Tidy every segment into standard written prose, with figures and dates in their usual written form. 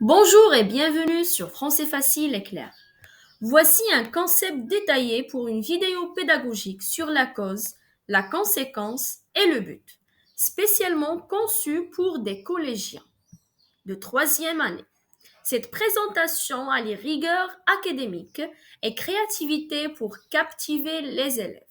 Bonjour et bienvenue sur Français facile et clair. Voici un concept détaillé pour une vidéo pédagogique sur la cause, la conséquence et le but, spécialement conçue pour des collégiens de troisième année. Cette présentation allie rigueur académique et créativité pour captiver les élèves.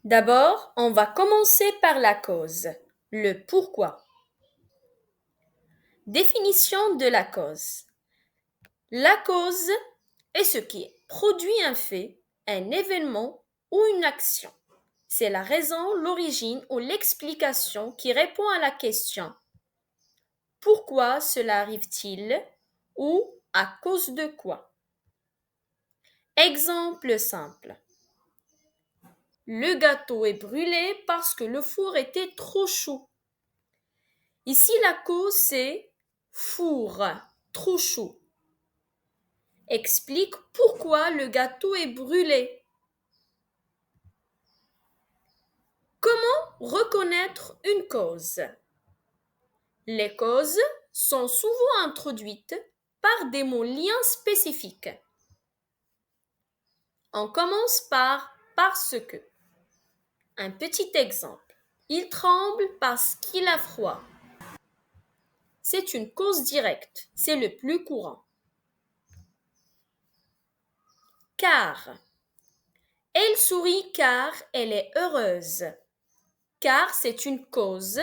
D'abord, on va commencer par la cause, le pourquoi. Définition de la cause. La cause est ce qui produit un fait, un événement ou une action. C'est la raison, l'origine ou l'explication qui répond à la question pourquoi cela arrive-t-il ou à cause de quoi. Exemple simple. Le gâteau est brûlé parce que le four était trop chaud. Ici, la cause c'est four, trop chaud. Explique pourquoi le gâteau est brûlé. Comment reconnaître une cause? Les causes sont souvent introduites par des mots liens spécifiques. On commence par parce que. Un petit exemple. Il tremble parce qu'il a froid. C'est une cause directe, c'est le plus courant. Car. Elle sourit car elle est heureuse. Car c'est une cause,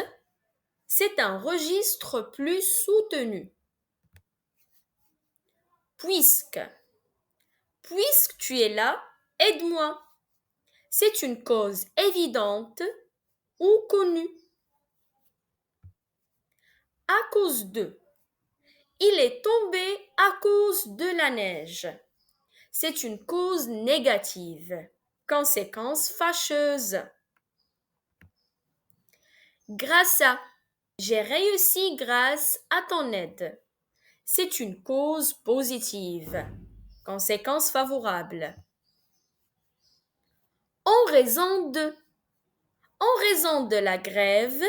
c'est un registre plus soutenu. Puisque. Puisque tu es là, aide-moi. C'est une cause évidente ou connue. À cause de. Il est tombé à cause de la neige. C'est une cause négative. Conséquence fâcheuse. Grâce à. J'ai réussi grâce à ton aide. C'est une cause positive. Conséquence favorable. En raison de. En raison de la grève,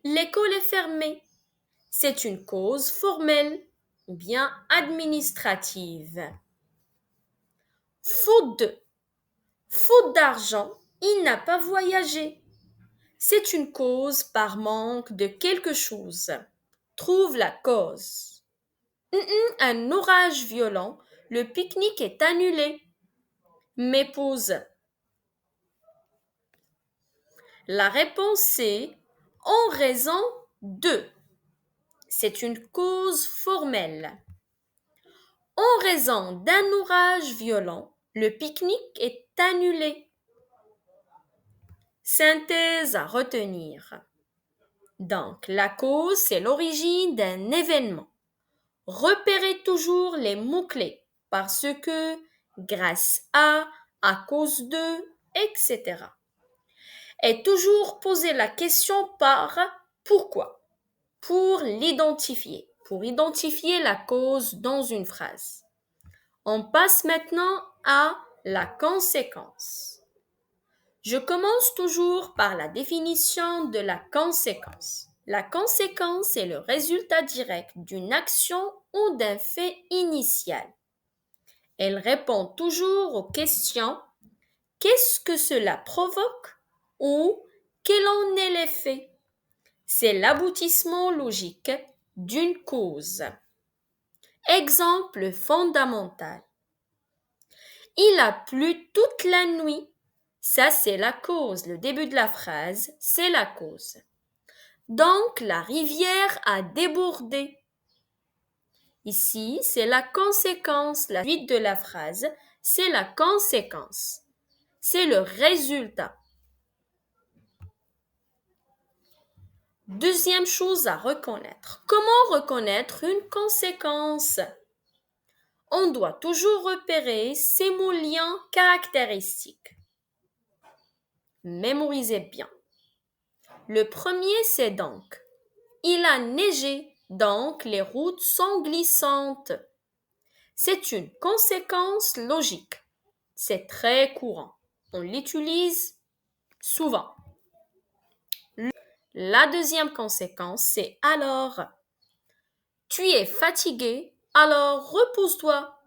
l'école est fermée. C'est une cause formelle ou bien administrative. Faute de. Faute d'argent, il n'a pas voyagé. C'est une cause par manque de quelque chose. Trouve la cause. Un orage violent, le pique-nique est annulé. M'épouse. La réponse est en raison de. C'est une cause formelle. En raison d'un orage violent, le pique-nique est annulé. Synthèse à retenir. Donc, la cause, c'est l'origine d'un événement. Repérez toujours les mots-clés parce que, grâce à cause de, etc. Et toujours poser la question par pourquoi pour l'identifier, pour identifier la cause dans une phrase. On passe maintenant à la conséquence. Je commence toujours par la définition de la conséquence. La conséquence est le résultat direct d'une action ou d'un fait initial. Elle répond toujours aux questions qu'est-ce que cela provoque ou quel en est l'effet. C'est l'aboutissement logique d'une cause. Exemple fondamental. Il a plu toute la nuit. Ça, c'est la cause. Le début de la phrase, c'est la cause. Donc, la rivière a débordé. Ici, c'est la conséquence. La suite de la phrase, c'est la conséquence. C'est le résultat. Deuxième chose à reconnaître. Comment reconnaître une conséquence? On doit toujours repérer ces mots liens caractéristiques. Mémorisez bien. Le premier, c'est donc. Il a neigé, donc les routes sont glissantes. C'est une conséquence logique. C'est très courant. On l'utilise souvent. La deuxième conséquence, c'est alors. Tu Tu es fatigué, alors repose-toi.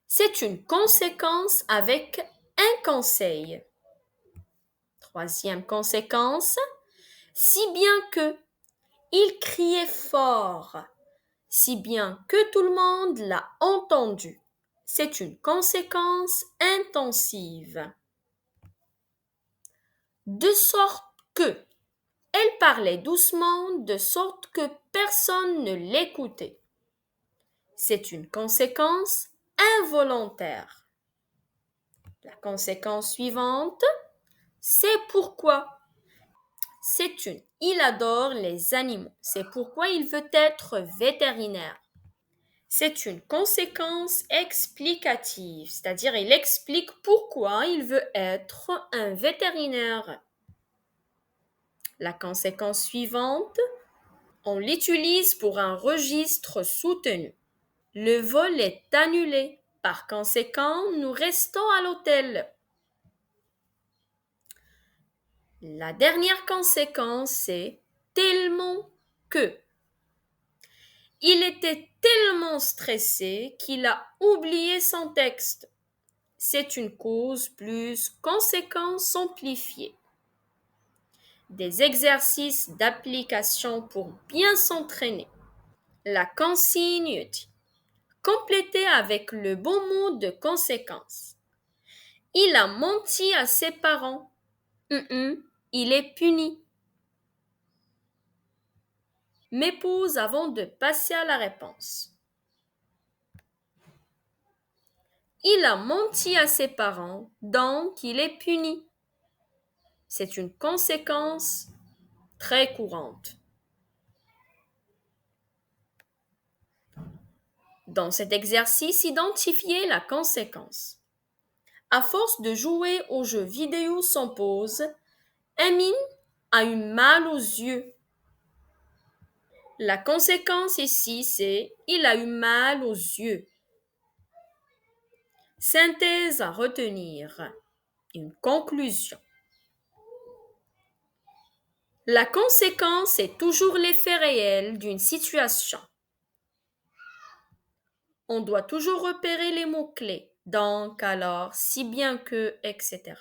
C'est une conséquence avec un conseil. Troisième conséquence, si bien que il criait fort, si bien que tout le monde l'a entendu. C'est une conséquence intensive. De sorte que, elle parlait doucement de sorte que personne ne l'écoutait. C'est une conséquence involontaire. La conséquence suivante, c'est pourquoi. C'est une. Il adore les animaux. C'est pourquoi il veut être vétérinaire. C'est une conséquence explicative, c'est-à-dire il explique pourquoi il veut être un vétérinaire. La conséquence suivante, on l'utilise pour un registre soutenu. Le vol est annulé. Par conséquent, nous restons à l'hôtel. La dernière conséquence, c'est tellement que. Il était tellement stressé qu'il a oublié son texte. C'est une cause plus conséquence amplifiée. Des exercices d'application pour bien s'entraîner. La consigne dit complétez avec le bon mot de conséquence. Il a menti à ses parents. Il est puni. M'épouse avant de passer à la réponse. Il a menti à ses parents, donc il est puni. C'est une conséquence très courante. Dans cet exercice, identifiez la conséquence. À force de jouer aux jeux vidéo sans pause, Amine a eu mal aux yeux. La conséquence ici, c'est il a eu mal aux yeux. Synthèse à retenir. Une conclusion. La conséquence est toujours l'effet réel d'une situation. On doit toujours repérer les mots-clés. Donc, alors, si bien que, etc.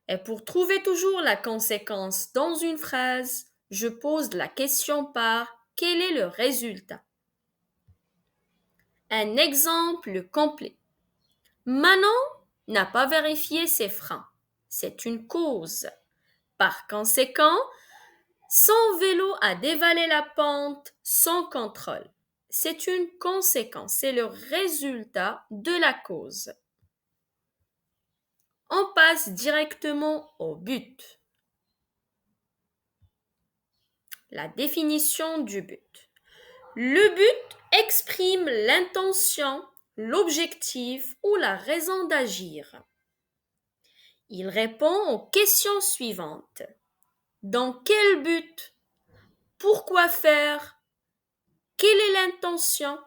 Et pour trouver toujours la conséquence dans une phrase, je pose la question par quel est le résultat? Un exemple complet. Manon n'a pas vérifié ses freins. C'est une cause. Par conséquent, son vélo a dévalé la pente sans contrôle. C'est une conséquence, c'est le résultat de la cause. On passe directement au but. La définition du but. Le but exprime l'intention, l'objectif ou la raison d'agir. Il répond aux questions suivantes. Dans quel but? Pourquoi faire? Quelle est l'intention?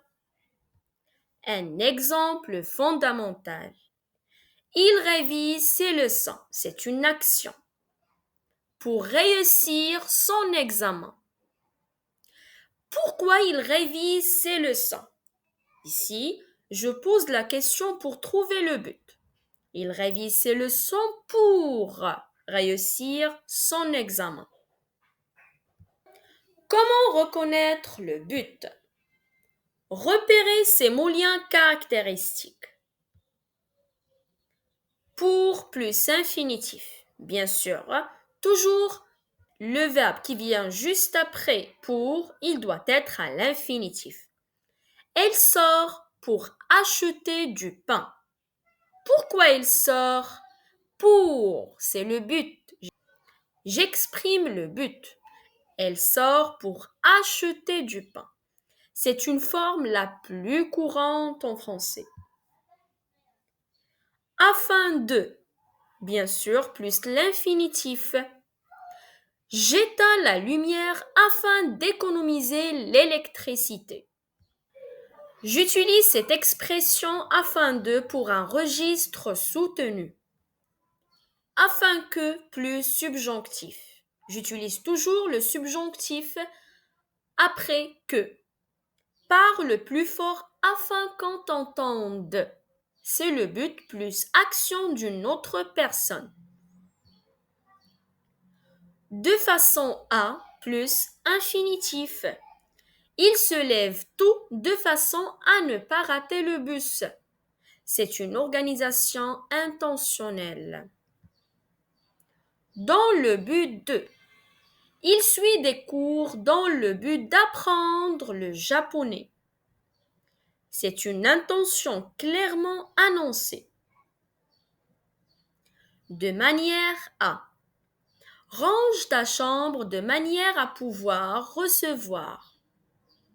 Un exemple fondamental. Il révise ses leçons. C'est une action. Pour réussir son examen. Pourquoi il révise ses leçons? Ici, je pose la question pour trouver le but. Il révise ses leçons pour réussir son examen. Comment reconnaître le but? Repérer ses mots-liens caractéristiques. Pour plus infinitif, bien sûr, toujours le verbe qui vient juste après pour, il doit être à l'infinitif. Elle sort pour acheter du pain. Pourquoi elle sort? Pour, c'est le but. J'exprime le but. Elle sort pour acheter du pain. C'est une forme la plus courante en français. Afin de, bien sûr, plus l'infinitif. J'éteins la lumière afin d'économiser l'électricité. J'utilise cette expression afin de pour un registre soutenu. Afin que plus subjonctif. J'utilise toujours le subjonctif après que. Parle plus fort afin qu'on t'entende. C'est le but plus action d'une autre personne. De façon à plus infinitif. Il se lève tout de façon à ne pas rater le bus. C'est une organisation intentionnelle. Dans le but de. Il suit des cours dans le but d'apprendre le japonais. C'est une intention clairement annoncée. De manière à. Range ta chambre de manière à pouvoir recevoir.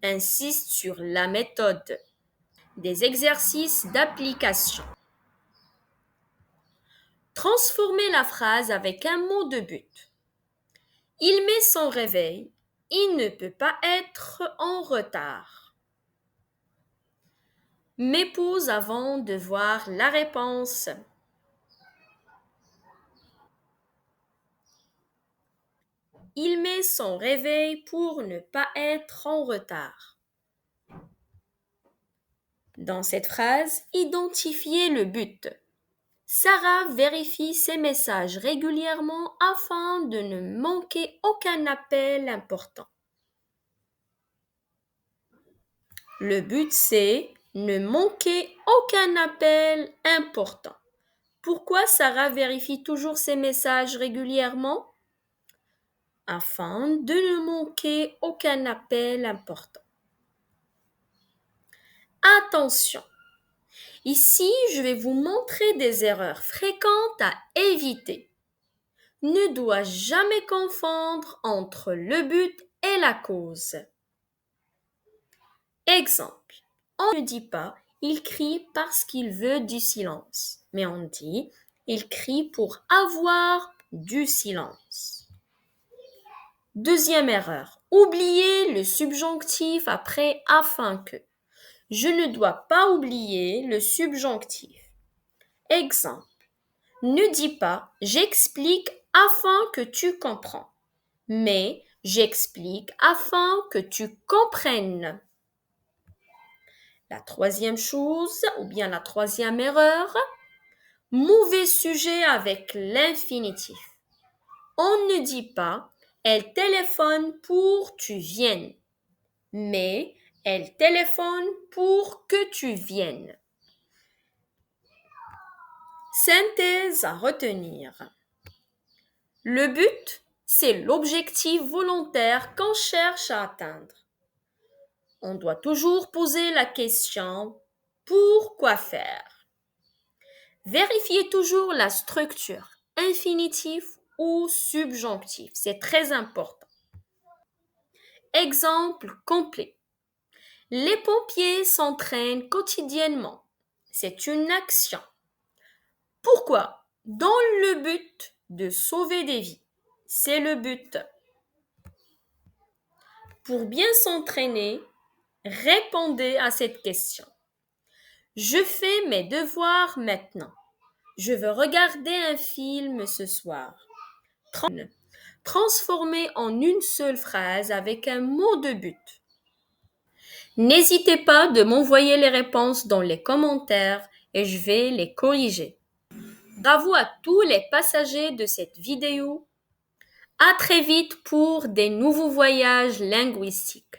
Insiste sur la méthode. Des exercices d'application. Transformer la phrase avec un mot de but. Il met son réveil. Il ne peut pas être en retard. Mets pause avant de voir la réponse. Il met son réveil pour ne pas être en retard. Dans cette phrase, identifiez le but. Sarah vérifie ses messages régulièrement afin de ne manquer aucun appel important. Le but, c'est ne manquer aucun appel important. Pourquoi Sarah vérifie toujours ses messages régulièrement? Afin de ne manquer aucun appel important. Attention! Ici, je vais vous montrer des erreurs fréquentes à éviter. Ne dois jamais confondre entre le but et la cause. Exemple, on ne dit pas « il crie parce qu'il veut du silence », mais on dit « il crie pour avoir du silence ». Deuxième erreur, oubliez le subjonctif après « afin que ». Je ne dois pas oublier le subjonctif. Exemple, ne dis pas « j'explique afin que tu comprends », mais « j'explique afin que tu comprennes ». La troisième chose, ou bien la troisième erreur, mauvais sujet avec l'infinitif. On ne dit pas « elle téléphone pour tu viennes », mais « elle téléphone pour que tu viennes ». Synthèse à retenir. Le but, c'est l'objectif volontaire qu'on cherche à atteindre. On doit toujours poser la question « pourquoi faire ?» Vérifiez toujours la structure, infinitif ou subjonctif, c'est très important. Exemple complet. Les pompiers s'entraînent quotidiennement. C'est une action. Pourquoi? Dans le but de sauver des vies. C'est le but. Pour bien s'entraîner, répondez à cette question. Je fais mes devoirs maintenant. Je veux regarder un film ce soir. Transformez en une seule phrase avec un mot de but. N'hésitez pas de m'envoyer les réponses dans les commentaires et je vais les corriger. Bravo à tous les passagers de cette vidéo. À très vite pour des nouveaux voyages linguistiques.